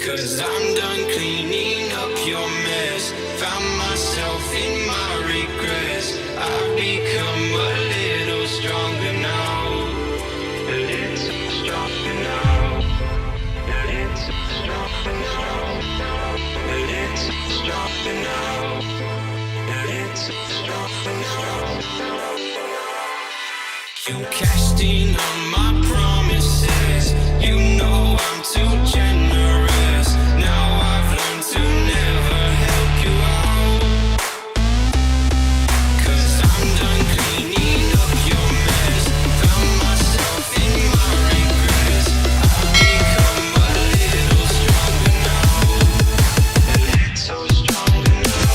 'Cause I'm done cleaning up your mess. Found myself in my regrets. I've become a little stronger now. A little stronger now. A little stronger now. A little stronger now. A little stronger now. You cashed in on my promises. You know I'm too generous. Now I've learned to never help you out. 'Cause I'm done cleaning up your mess. Found myself in my regrets. I've become a little stronger now. A little stronger now.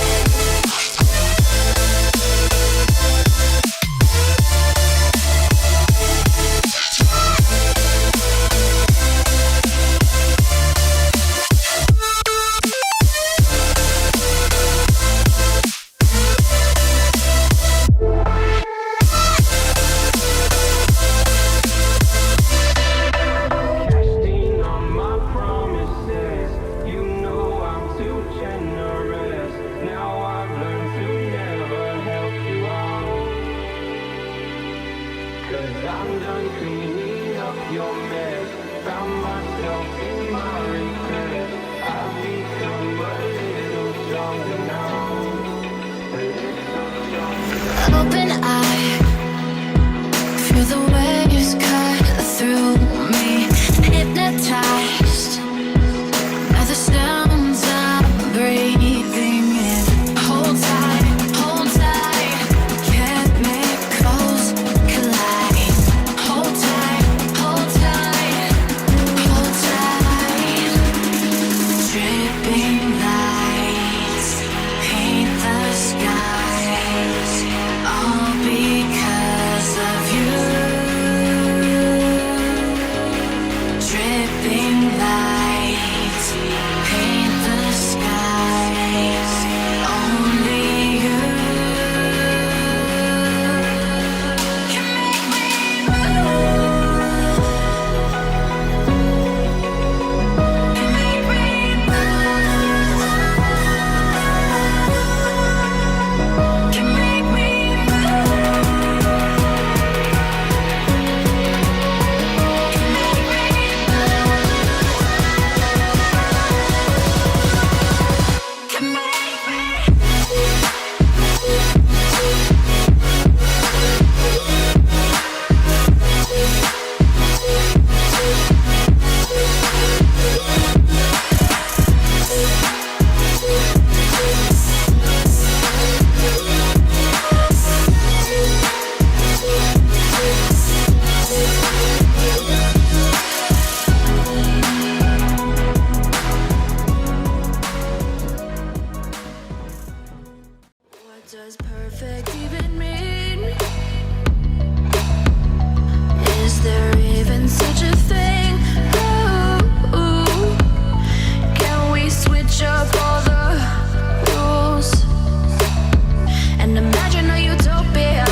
Open eye, feel the waves cut through me. Hypnotized by the sounds I'm breathing in. Hold tight, chemicals collide. Hold tight, hold tight, hold tight. Dripping lights paint the skies, all because of you. Dripping lights paint the skies, only you can make me move. Can make me move. Can make me What does perfect even mean? Is there even such a thing? Ooh, can we switch up all the rules and imagine a utopia?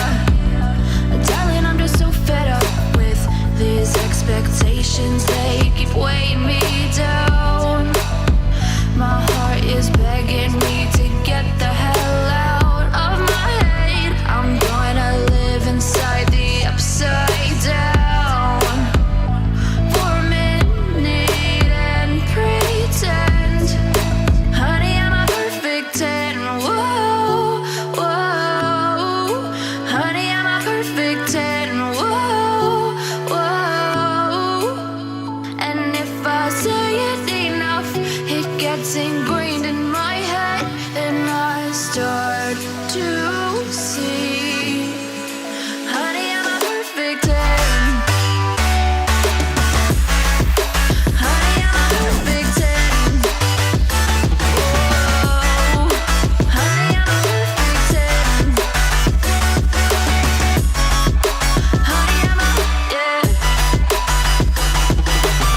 Darling, I'm just so fed up with these expectations. They keep weighing me down. My heart is begging me to get the hell out of my head. I'm gonna live inside the upside down for a minute and pretend, honey, I'm a perfect 10. Whoa, whoa, honey, I'm a perfect 10. Whoa, whoa, and if I say it enough, it gets ingrained in my head, and I start to see, honey, I'm a perfect 10. Honey, I'm a perfect 10. Whoa, honey, I'm a perfect 10. Honey, I'm a, yeah.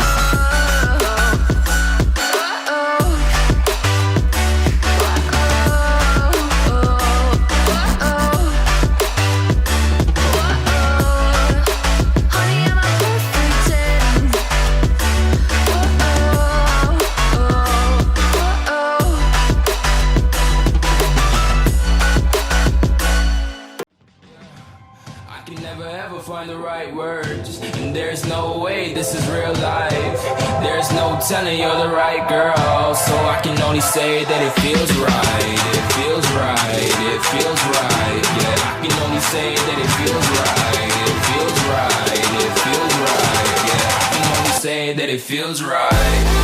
Oh, oh, oh. telling you're the right girl, so I can only say that it feels right. It feels right, it feels right. Yeah, I can only say that it feels right. It feels right, it feels right. Yeah, I can only say that it feels right.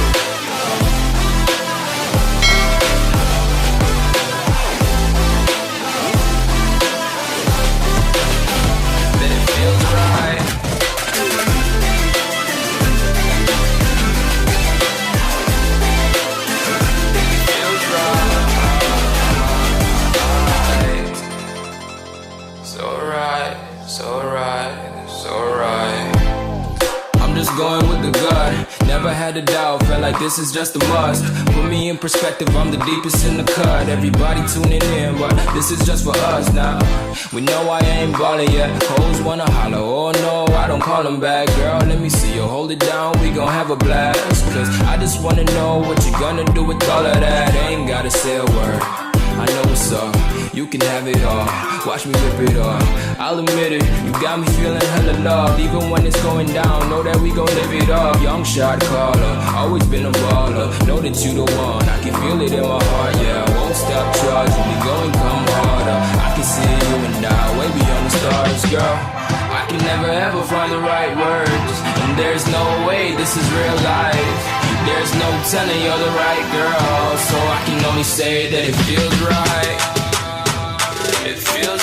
Going with the gut, never had a doubt, felt like this is just a must. Put me in perspective, I'm the deepest in the cut. Everybody tuning in, but this is just for us now. We know I ain't ballin' yet, hoes wanna holler, oh no, I don't call them back. Girl, let me see you hold it down, we gon' have a blast. Cause I just wanna know what you gonna do with all of that. Ain't gotta say a word, I know what's up, you can have it all. Watch me rip it off, I'll admit it, you got me feeling hella love. Even when it's going down, know that we gon' live it up. Young shot caller, always been a baller. Know that you the one, I can feel it in my heart. Yeah, I won't stop charging, we going come harder. I can see you and I, way beyond the stars, girl. I can never ever find the right words, and there's no way this is real life. There's no telling you're the right girl, so I can only say that it feels right. It feels